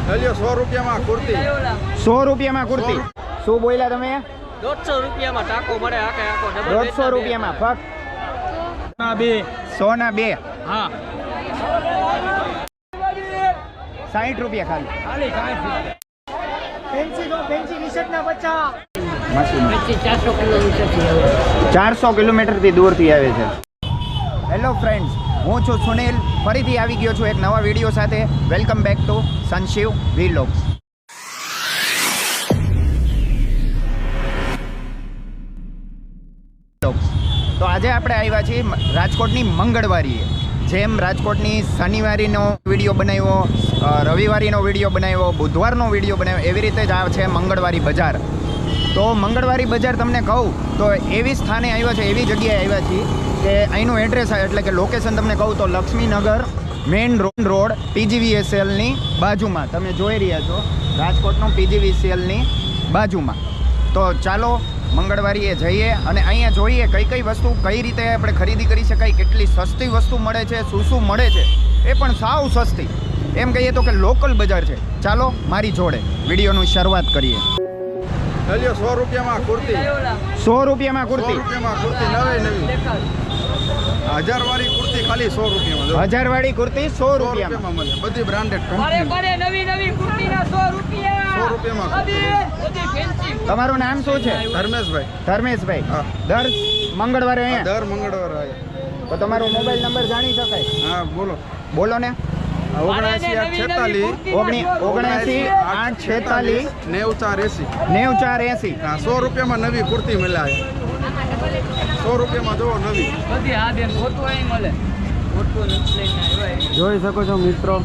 100 રૂપિયામાં કુર્તી. 100 રૂપિયામાં કુર્તી. શું બોલ્યા તમે? 150 રૂપિયામાં ટાકો મળે. આખે આખો 150 રૂપિયામાં ફક્ત 100 ના 2. હા 60 રૂપિયા ખાલી. ફેન્સી ટી-શર્ટ ના 400 કિલોમીટરથી દૂરથી આવે છે. હેલો ફ્રેન્ડ્સ, હું છું સુનિલ. ફરીથી આવી ગયો છું એક નવા વિડીયો સાથે. Welcome back to Sanshiv vlogs. તો આજે આપણે આવ્યા છીએ રાજકોટની મંગળવારીએ. જેમ રાજકોટની શનિવારીનો વિડીયો બનાવ્યો, રવિવારીનો વિડીયો બનાવ્યો, બુધવારનો વિડીયો બનાવ્યો, એવી રીતે જ આ છે મંગળવારી બજાર. તો મંગળવારી બજાર તમને કહું તો એવી સ્થાને આવ્યા છે, એવી જગ્યાએ આવ્યા છીએ કે અહીંનું એડ્રેસ એટલે કે લોકેશન તમને કહું તો લક્ષ્મીનગર મેઇન રોડ PGVSLની બાજુમાં. તમે જોઈ રહ્યા છો રાજકોટનું PGVSLની બાજુમાં. તો ચાલો મંગળવારીએ જઈએ અને અહીંયા જોઈએ કઈ કઈ વસ્તુ કઈ રીતે આપણે ખરીદી કરી શકાય, કેટલી સસ્તી વસ્તુ મળે છે, શું મળે છે, એ પણ સાવ સસ્તી. એમ કહીએ તો કે લોકલ બજાર છે. ચાલો મારી જોડે વિડીયોની શરૂઆત કરીએ. 100 રૂપિયામાં કુર્તી. 100 રૂપિયામાં કુર્તી. 100 રૂપિયામાં કુર્તી નવી. 1000 વાળી કુર્તી ખાલી 100 રૂપિયામાં. 1000 વાળી કુર્તી 100 રૂપિયામાં મળે. બધી બ્રાન્ડેડ નવી કુર્તીના 100 રૂપિયા. 100 રૂપિયામાં. બધી ફેન્સી. તમારું નામ શું છે? ધર્મેશભાઈ. ધર્મેશભાઈ. હા. દર મંગળવારે અહીંયા? દર મંગળવારે. તો તમારો મોબાઈલ નંબર જાણી શકાય? હા બોલો. બોલો ને. 79 846 9480. હા 100 રૂપિયામાં નવી કુર્તી મળે. 100 રૂપિયામાં જોવો નવી બધી આ બેન ફોટો અહીં મળે. ફોટો નથી લઈને આવ્યા. જોઈ શકો છો મિત્રો,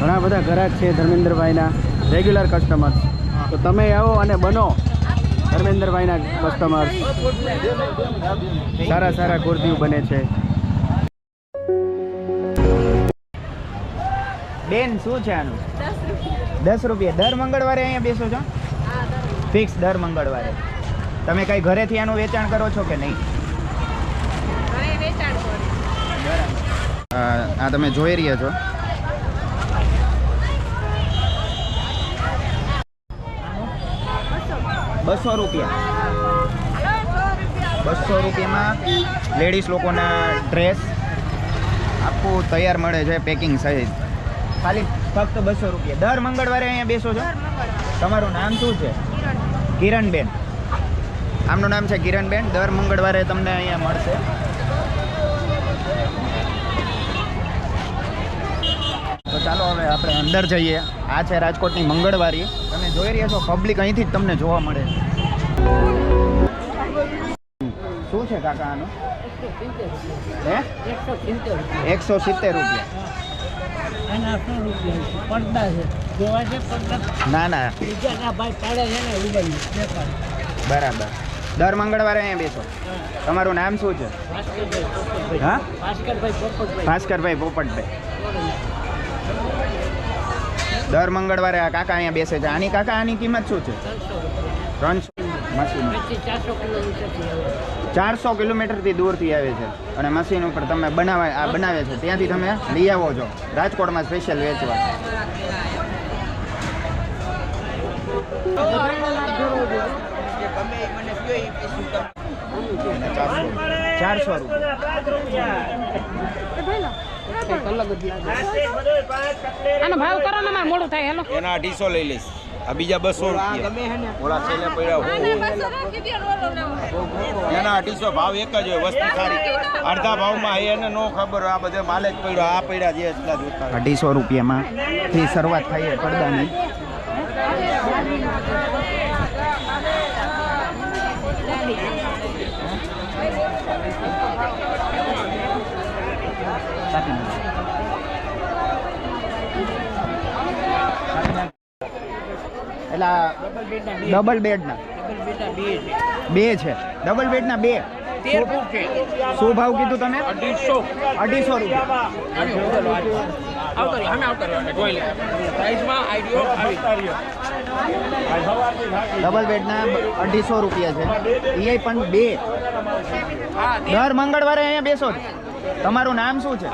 ઘણા બધા ગ્રાહક છે ધર્મેન્દ્રભાઈના રેગ્યુલર કસ્ટમર. તો તમે આવો અને બનો ધર્મેન્દ્રભાઈના કસ્ટમર. સારા સારા કુર્તીઓ બને છે. બેન શું છે આનું? 10 રૂપિયા. દર મંગળવારે અહીંયા બેસો છો? ફિક્સ દર મંગળવારે. તમે કઈ ઘરેથી આનું વેચાણ કરો છો કે નહીં? આ તમે જોઈ રહ્યા છો ₹200. 200 રૂપિયામાં લેડીઝ લોકોના ડ્રેસ આખું તૈયાર મળે છે, પેકિંગ સહિત. ખાલી ફક્ત 200 રૂપિયા. દર મંગળવારે અહીંયા બેસો છો? તમારું નામ શું છે? કિરણબેન. આમનું નામ છે કિરણબેન. દર મંગળવારે તમને અહીંયા મળશે. તો ચાલો હવે આપણે અંદર જઈએ. આ છે રાજકોટની મંગળવારી. તમે જોઈ રહ્યા છો પબ્લિક અહીંથી જ તમને જોવા મળે છે. શું છે કાકા આનું? 170 રૂપિયા. ના ના બરાબર. દર મંગળવારે અહીંયા બેસો. તમારું નામ શું છે? હા, ભાસ્કરભાઈ પોપટભાઈ. દર મંગળવારે આ કાકા અહીંયા બેસે છે. આની કાકા આની કિંમત શું છે? 300. મશીન 400 કિલોમીટરથી દૂરથી આવે છે અને મશીન ઉપર તમે બનાવે છે. ત્યાંથી તમે લઈ આવો છો રાજકોટમાં સ્પેશિયલ વેચવા. 400 આનો ભાવ કરો ને, મારે મોડું થાય. હેલો, એના 250 લઈ લઈશ. આ બીજા 200 રૂપિયા. ઓલા છેલ્લે પડ્યા એના 250 ભાવ એક જ હોય. વસ્તુ સારી. અડધા ભાવમાં એને નો ખબર. આ બધે માલે જ પડ્યો. આ પડ્યા જે એટલા જોતા. 250 રૂપિયામાં થી શરૂઆત થાય પડદાની. એટલે ડબલ બેડના 2 છે. ડબલ બેડના 2. શું ભાવ કીધું તમે? 250 રૂપિયા. ડબલ બેડના 250 રૂપિયા છે. એ પણ 2. દર મંગળવારે અહીંયા બેસો છો? તમારું નામ શું છે?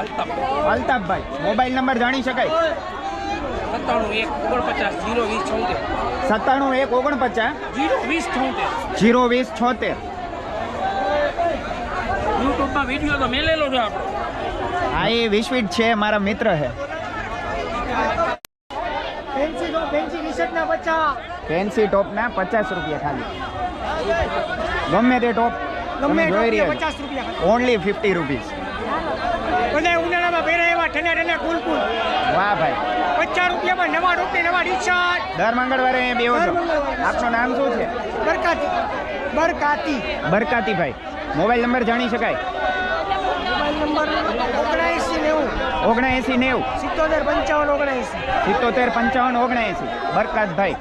અલ્તાફભાઈ. મોબાઈલ નંબર જાણી શકાય? 97 97 1 49 0 20 76 યુટ્યુબમાં વિડીયો તો મેલેલો છે આપણો. હા એ વિશ્વિટ છે મારા મિત્ર છે ફેન્સી ટોપના 50 રૂપિયા ખાલી ગમે તે ટોપ તમે જોઈ રહ્યા 50 રૂપિયા ઓનલી 50 રૂપીસ બધા ઉનાળામાં પહેરે એવા ઠંડા ઠંડા કુલકુલ વાહ ભાઈ 50 રૂપિયામાં નવા ટોપી નવા ટી-શર્ટ. દર મંગળવારે અહીંયા બેહો છો આપનું નામ શું છે બરકાતી બરકાતીભાઈ મોબાઈલ નંબર જાણી શકાય મોબાઈલ નંબર 79 79 90 75 79 79 બરકાતભાઈ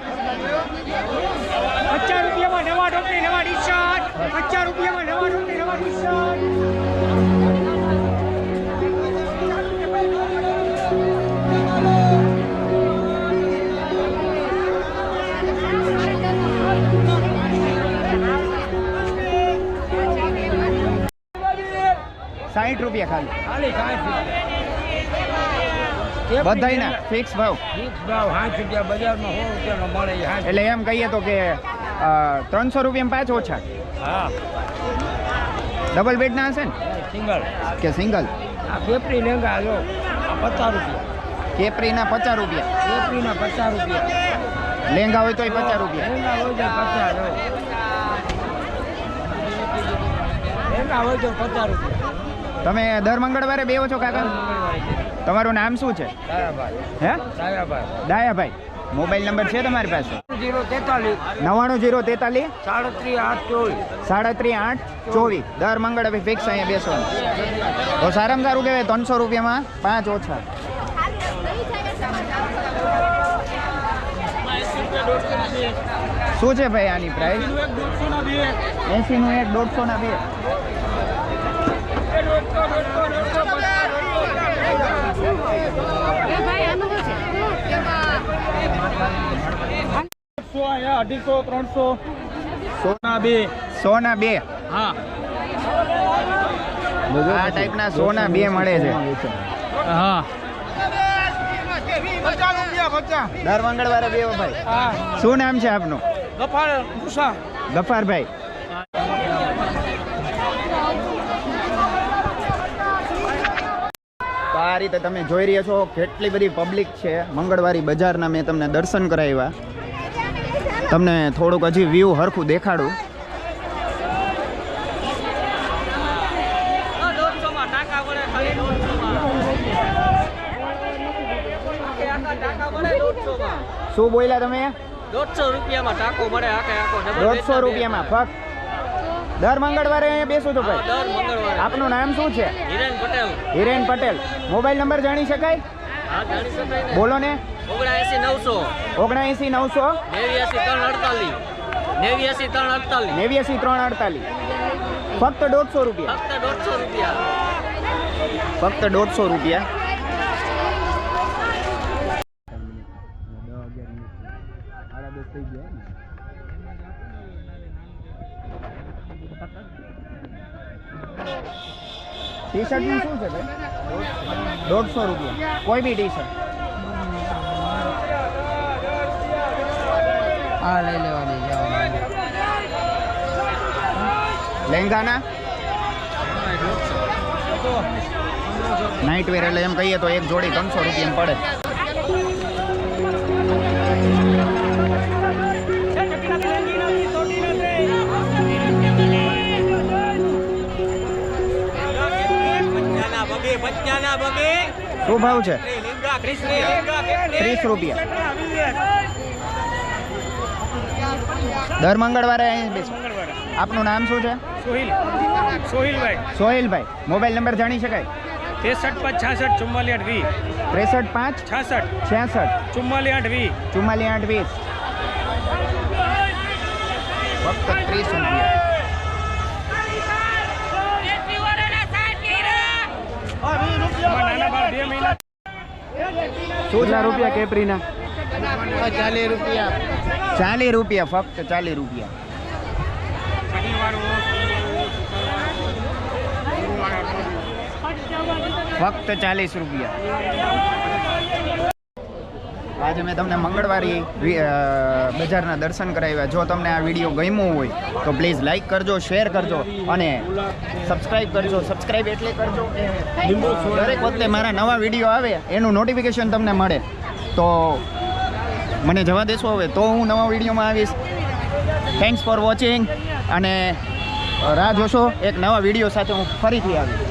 50 રૂપિયામાં નવા ટોપી નવા ટી-શર્ટ 50 રૂપિયામાં નવા ટોપી નવા ટી-શર્ટ. ₹60 ખાલી બધાયના ફિક્સ ભાવ એટલે એમ કહીએ તો કે 300 રૂપિયામાં 5 ઓછા ડબલ બેડ ના હશે ને કે સિંગલ કેપરીના 50 રૂપિયા લેંગા હોય તો 50 રૂપિયા તમે દર મંગળવારે બેવો છો કાકા તમારું નામ શું છે હે ડાયાભાઈ મોબાઈલ નંબર છે તમારી પાસે 99 043 દર મંગળવારે ફિક્સ અહીંયા બેસવાનું તો સારામાં સારું કહેવાય 300 રૂપિયામાં 5 ઓછા શું છે ભાઈ આની પ્રાઇસ 80 નું 1 150 ના 2 સોના 2 હા આ ટાઈપના સોના 2 મળે છે હા દર મંગળવારે બેવો ભાઈ શું નામ છે આપનું ગફારભાઈ તો આ રીતે તમે જોઈ રહ્યા છો કેટલી બધી પબ્લિક છે મંગળવારી બજારના મેં તમને દર્શન કરાવ્યા તમને થોડુંક હજી વ્યૂ હરખું દેખાડું શું બોલ્યા તમે 150 રૂપિયામાં ટાકો મળે આખે આખો 150 રૂપિયામાં ફક્ત દર મંગળવારે અહીંયા બેસું છું ભાઈ દર મંગળવારે. આપનું નામ શું છે હિરેન પટેલ. હિરેન પટેલ મોબાઈલ નંબર જાણી શકાય હા જાણી શકાય ને. બોલો ને 79 900 79 900 89 348 ફક્ત 150 રૂપિયા ફક્ત 150 રૂપિયા. ટી શર્ટ નું શું છે ભાઈ 150 રૂપિયા કોઈ બી ટી શર્ટ હા લઈ લેવાની લહેંગાના નાઇટ વેર એટલે એમ કહીએ તો એક જોડી 300 રૂપિયા પડે શું ભાવ છે 30 રૂપિયા દર મંગળવારે અહીં બેસો આપનું નામ શું છે સોહિલભાઈ મોબાઈલ નંબર જાણી શકાય 63 5 66 44 20 63 5 66 44 20 ફક્ત 30 રૂપિયા શું છે રૂપિયા કેપરીના 40 રૂપિયા ફક્ત 40 રૂપિયા ફક્ત 40 રૂપિયા આજે મેં તમને મંગળવારી બજારના દર્શન કરાવ્યા. જો તમને આ વિડીયો ગમ્યો હોય તો પ્લીઝ લાઈક કરજો, શેર કરજો અને સબસ્ક્રાઈબ કરજો. સબસ્ક્રાઈબ એટલે કરજો કે દરેક વખતે મારા નવા વિડીયો આવે એનું નોટિફિકેશન તમને મળે. તો મને જવા દેશો હવે તો હું નવા વિડીયોમાં આવીશ. થેન્ક્સ ફોર વોચિંગ અને રાહ જોશો એક નવા વિડીયો સાથે હું ફરીથી આવીશ.